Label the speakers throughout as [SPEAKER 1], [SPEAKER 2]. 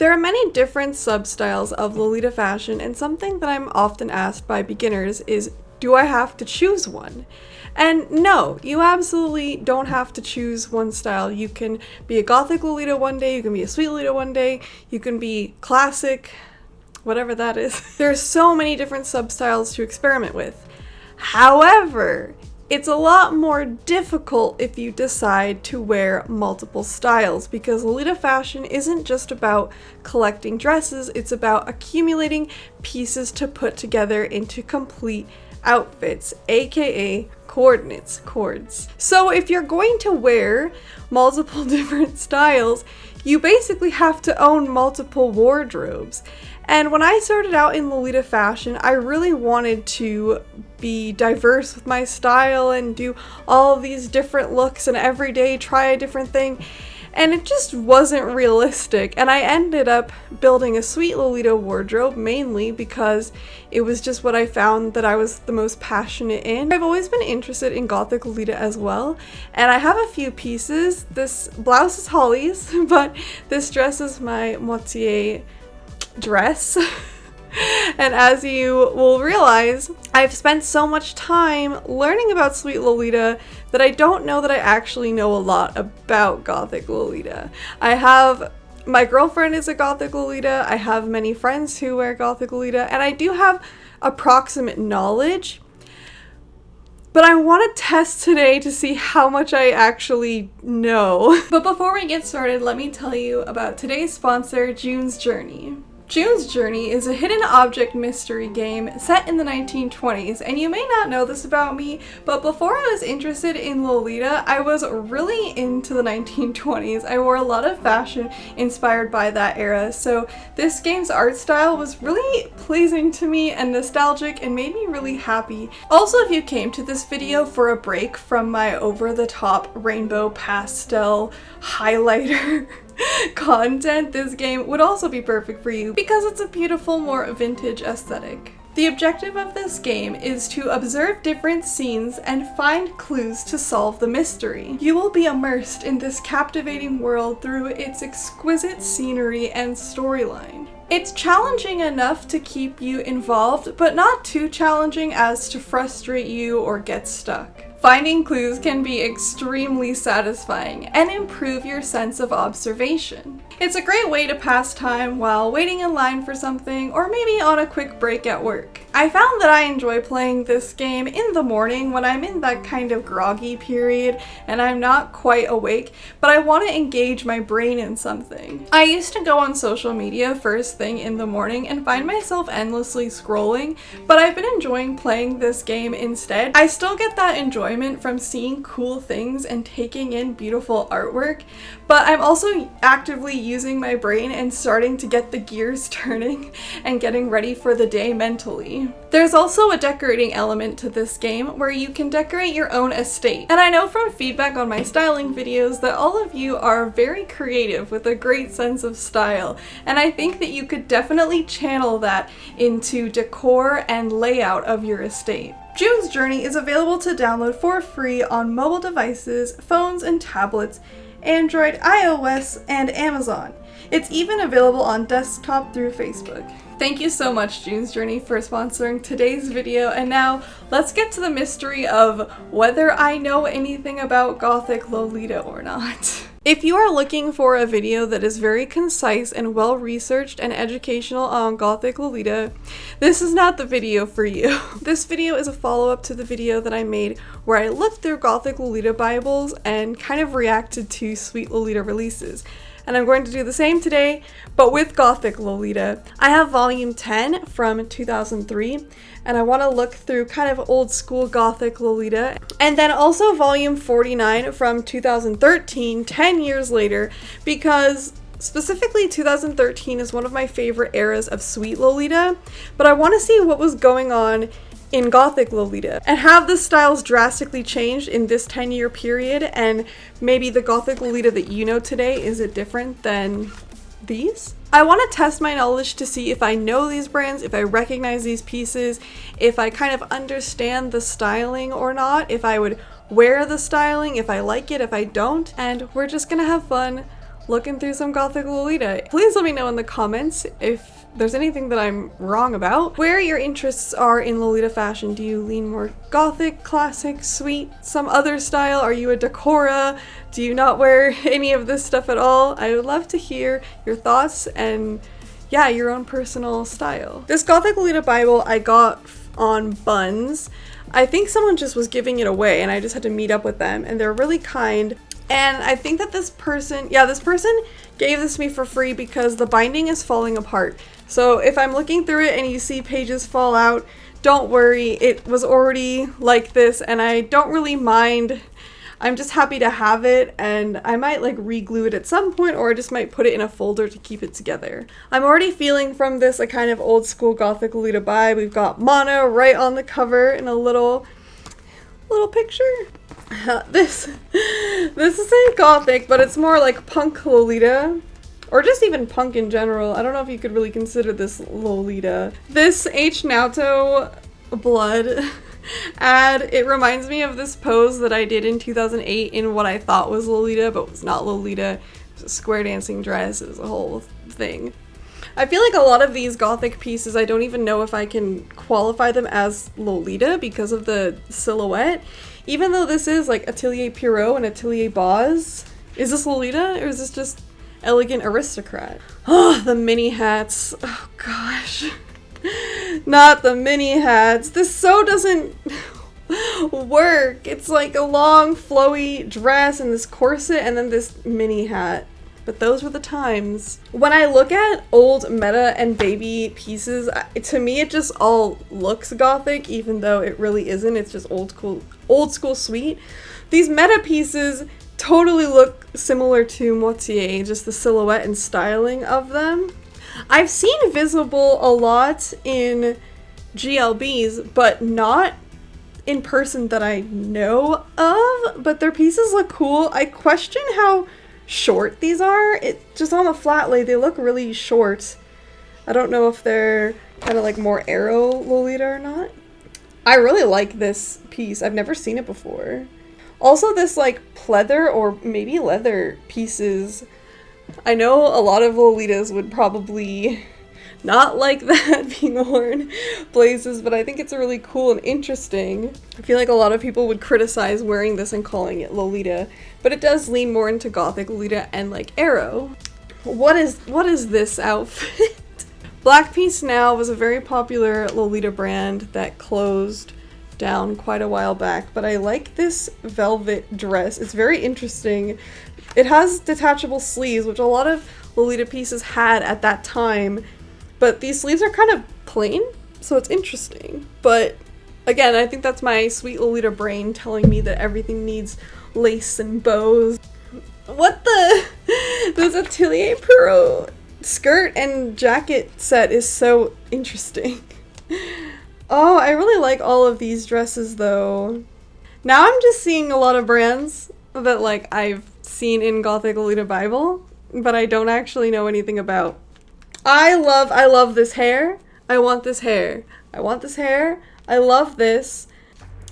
[SPEAKER 1] There are many different substyles of Lolita fashion, and something that I'm often asked by beginners is, do I have to choose one? And no, you absolutely don't have to choose one style. You can be a Gothic Lolita one day, you can be a Sweet Lolita one day, you can be classic, whatever that is. There are so many different substyles to experiment with. However, it's a lot more difficult if you decide to wear multiple styles, because Lolita fashion isn't just about collecting dresses, it's about accumulating pieces to put together into complete outfits, aka coordinates, chords. So if you're going to wear multiple different styles, you basically have to own multiple wardrobes. And when I started out in Lolita fashion, I really wanted to be diverse with my style and do all of these different looks and every day try a different thing. And it just wasn't realistic. And I ended up building a Sweet Lolita wardrobe mainly because it was just what I found that I was the most passionate in. I've always been interested in Gothic Lolita as well. And I have a few pieces. This blouse is Holly's, but this dress is my moitié dress. And as you will realize, I've spent so much time learning about Sweet Lolita that I don't know that I actually know a lot about Gothic Lolita. My girlfriend is a Gothic Lolita, I have many friends who wear Gothic Lolita, and I do have approximate knowledge, but I want to test today to see how much I actually know. But before we get started, let me tell you about today's sponsor, June's Journey. June's Journey is a hidden object mystery game set in the 1920s, and you may not know this about me, but before I was interested in Lolita, I was really into the 1920s. I wore a lot of fashion inspired by that era, so this game's art style was really pleasing to me and nostalgic and made me really happy. Also, if you came to this video for a break from my over-the-top rainbow pastel highlighter content, this game would also be perfect for you because it's a beautiful, more vintage aesthetic. The objective of this game is to observe different scenes and find clues to solve the mystery. You will be immersed in this captivating world through its exquisite scenery and storyline. It's challenging enough to keep you involved, but not too challenging as to frustrate you or get stuck. Finding clues can be extremely satisfying and improve your sense of observation. It's a great way to pass time while waiting in line for something or maybe on a quick break at work. I found that I enjoy playing this game in the morning when I'm in that kind of groggy period and I'm not quite awake, but I want to engage my brain in something. I used to go on social media first thing in the morning and find myself endlessly scrolling, but I've been enjoying playing this game instead. I still get that enjoyment from seeing cool things and taking in beautiful artwork, but I'm also actively using my brain and starting to get the gears turning and getting ready for the day mentally. There's also a decorating element to this game where you can decorate your own estate. And I know from feedback on my styling videos that all of you are very creative with a great sense of style, and I think that you could definitely channel that into decor and layout of your estate. June's Journey is available to download for free on mobile devices, phones and tablets, Android, iOS, and Amazon. It's even available on desktop through Facebook. Thank you so much, June's Journey, for sponsoring today's video, and now let's get to the mystery of whether I know anything about Gothic Lolita or not. If you are looking for a video that is very concise and well-researched and educational on Gothic Lolita, this is not the video for you. This video is a follow-up to the video that I made where I looked through Gothic Lolita Bibles and kind of reacted to Sweet Lolita releases. And I'm going to do the same today, but with Gothic Lolita. I have volume 10 from 2003, and I want to look through kind of old school Gothic Lolita. And then also volume 49 from 2013, 10 years later, because specifically 2013 is one of my favorite eras of Sweet Lolita, but I want to see what was going on in Gothic Lolita, and have the styles drastically changed in this 10-year period, and maybe the Gothic Lolita that you know today, is it different than these? I want to test my knowledge to see if I know these brands, if I recognize these pieces, if I kind of understand the styling or not, if I would wear the styling, if I like it, if I don't, and we're just gonna have fun looking through some Gothic Lolita. Please let me know in the comments if there's anything that I'm wrong about. Where your interests are in Lolita fashion. Do you lean more Gothic, classic, sweet, some other style? Are you a decora? Do you not wear any of this stuff at all? I would love to hear your thoughts and yeah, your own personal style. This Gothic Lolita Bible I got on Buns. I think someone just was giving it away and I just had to meet up with them, and they're really kind. And I think that this person gave this to me for free because the binding is falling apart. So if I'm looking through it and you see pages fall out, don't worry, it was already like this and I don't really mind. I'm just happy to have it, and I might like re-glue it at some point, or I just might put it in a folder to keep it together. I'm already feeling from this a kind of old school Gothic Lolita vibe. We've got Mana right on the cover in a little picture. This isn't Gothic, but it's more like punk Lolita, or just even punk in general. I don't know if you could really consider this Lolita. This H. Naoto blood ad, it reminds me of this pose that I did in 2008 in what I thought was Lolita, but was not Lolita. It was a square dancing dress. It was a whole thing. I feel like a lot of these Gothic pieces, I don't even know if I can qualify them as Lolita because of the silhouette. Even though this is like Atelier Pierrot and Atelier Boz. Is this Lolita or is this just Elegant Aristocrat? Oh, the mini hats. Oh gosh. Not the mini hats. This so doesn't work. It's like a long flowy dress and this corset and then this mini hat. But those were the times. When I look at old meta and baby pieces, to me it just all looks Gothic, even though it really isn't. It's just old school sweet. These meta pieces totally look similar to Moitié, just the silhouette and styling of them. I've seen Visible a lot in GLBs, but not in person that I know of, but their pieces look cool. I question how short these are. It just on the flat lay, they look really short. I don't know if they're kind of like more arrow Lolita or not. I really like this piece. I've never seen it before. Also, this like pleather or maybe leather pieces, I know a lot of Lolitas would probably not like that being worn places, but I think it's really cool and interesting. I feel like a lot of people would criticize wearing this and calling it Lolita, but it does lean more into Gothic Lolita and like arrow. What is this outfit? Black Peace Now was a very popular Lolita brand that closed down quite a while back, but I like this velvet dress. It's very interesting. It has detachable sleeves, which a lot of Lolita pieces had at that time, but these sleeves are kind of plain, so it's interesting. But again, I think that's my sweet Lolita brain telling me that everything needs lace and bows. What the? This Atelier Pierrot skirt and jacket set is so interesting. Oh, I really like all of these dresses though. Now I'm just seeing a lot of brands that like I've seen in Gothic Lolita Bible, but I don't actually know anything about. I love this hair. I want this hair. I want this hair. I love this.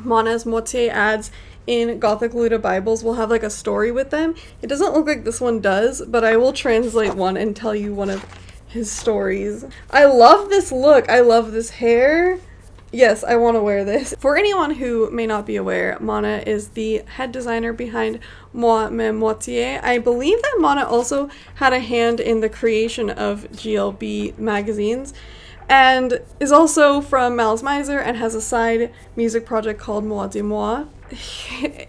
[SPEAKER 1] Mana's Moitié ads in Gothic Lolita Bibles will have like a story with them. It doesn't look like this one does, but I will translate one and tell you one of his stories. I love this look. I love this hair. Yes, I want to wear this. For anyone who may not be aware, Mana is the head designer behind Moi Même Moitié. I believe that Mana also had a hand in the creation of GLB magazines and is also from Malice Miser and has a side music project called Moi de Moi.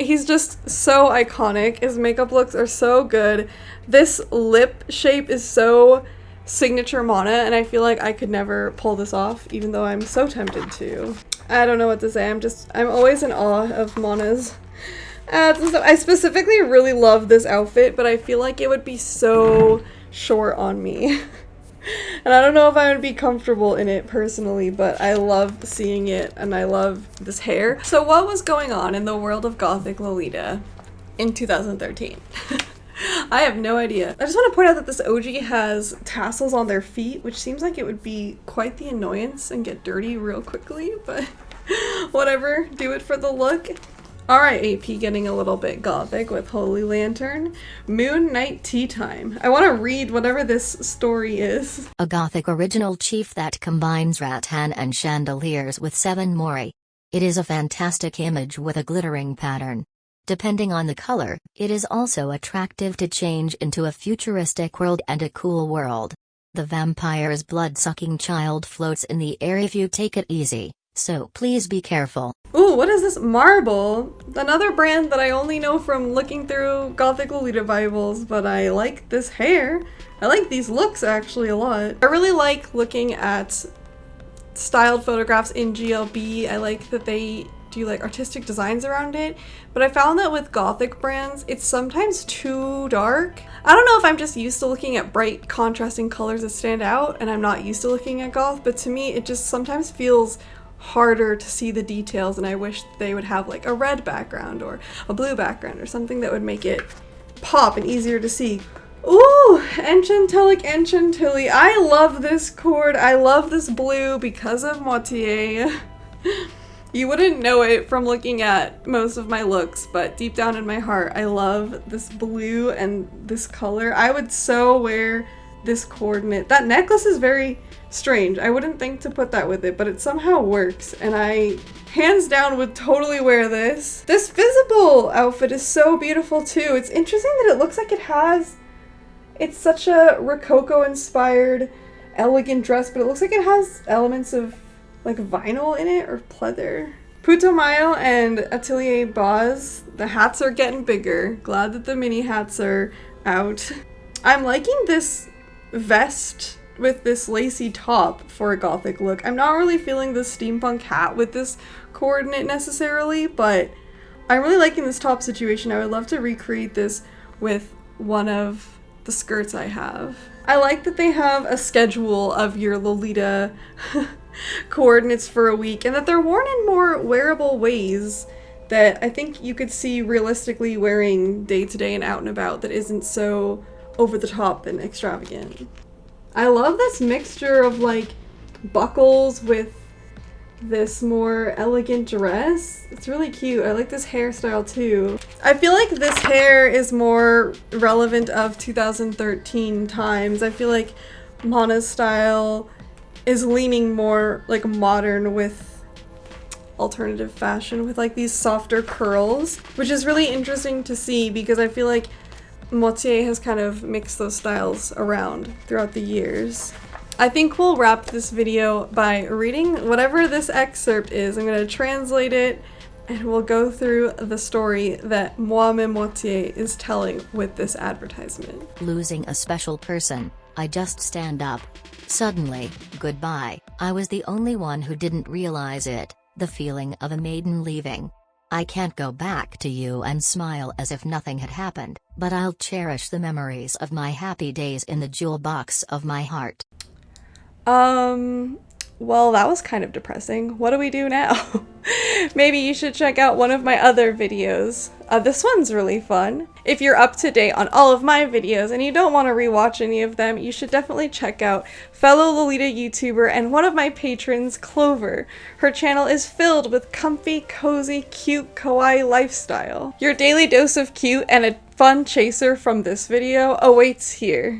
[SPEAKER 1] He's just so iconic. His makeup looks are so good. This lip shape is so signature Mana, and I feel like I could never pull this off, even though I'm so tempted to. I don't know what to say. I'm always in awe of Mana's ads and stuff. I specifically really love this outfit, but I feel like it would be so short on me. And I don't know if I would be comfortable in it personally, but I love seeing it and I love this hair. So what was going on in the world of Gothic Lolita in 2013? I have no idea. I just want to point out that this OG has tassels on their feet, which seems like it would be quite the annoyance and get dirty real quickly, but whatever, do it for the look. Alright, AP getting a little bit gothic with Holy Lantern. Moon Night Tea Time. I want to read whatever this story is.
[SPEAKER 2] A gothic original chief that combines rattan and chandeliers with 7 mori. It is a fantastic image with a glittering pattern. Depending on the color, it is also attractive to change into a futuristic world and a cool world. The vampire's blood-sucking child floats in the air if you take it easy, so please be careful.
[SPEAKER 1] Ooh, what is this? Marble? Another brand that I only know from looking through Gothic Lolita Bibles, but I like this hair. I like these looks actually a lot. I really like looking at styled photographs in GLB. I like that they do like artistic designs around it, but I found that with Gothic brands, it's sometimes too dark. I don't know if I'm just used to looking at bright contrasting colors that stand out and I'm not used to looking at goth, but to me it just sometimes feels harder to see the details, and I wish they would have like a red background or a blue background or something that would make it pop and easier to see. Ooh, Enchantelic Enchantilly. I love this cord. I love this blue because of Moitié. You wouldn't know it from looking at most of my looks, but deep down in my heart, I love this blue and this color. I would so wear this coordinate. That necklace is very strange. I wouldn't think to put that with it, but it somehow works, and I hands down would totally wear this. This visible outfit is so beautiful too. It's interesting that it looks like it's such a Rococo inspired elegant dress, but it looks like it has elements of like vinyl in it or pleather. Putumayo and Atelier Boz, the hats are getting bigger. Glad that the mini hats are out. I'm liking this vest with this lacy top for a gothic look. I'm not really feeling the steampunk hat with this coordinate necessarily, but I'm really liking this top situation. I would love to recreate this with one of the skirts I have. I like that they have a schedule of your Lolita coordinates for a week, and that they're worn in more wearable ways that I think you could see realistically wearing day to day and out and about that isn't so over the top and extravagant. I love this mixture of like buckles with this more elegant dress. It's really cute. I like this hairstyle too. I feel like this hair is more relevant of 2013 times. I feel like Mana's style is leaning more like modern with alternative fashion with like these softer curls, which is really interesting to see because I feel like Moitié has kind of mixed those styles around throughout the years. I think we'll wrap this video by reading whatever this excerpt is. I'm going to translate it and we'll go through the story that Moi-même Moitié is telling with this advertisement.
[SPEAKER 2] Losing a special person, I just stand up. Suddenly, goodbye. I was the only one who didn't realize it, the feeling of a maiden leaving. I can't go back to you and smile as if nothing had happened, but I'll cherish the memories of my happy days in the jewel box of my heart.
[SPEAKER 1] Well, that was kind of depressing. What do we do now? Maybe you should check out one of my other videos. This one's really fun. If you're up to date on all of my videos and you don't want to rewatch any of them, you should definitely check out fellow Lolita YouTuber and one of my patrons, Clover. Her channel is filled with comfy, cozy, cute, kawaii lifestyle. Your daily dose of cute and a fun chaser from this video awaits here.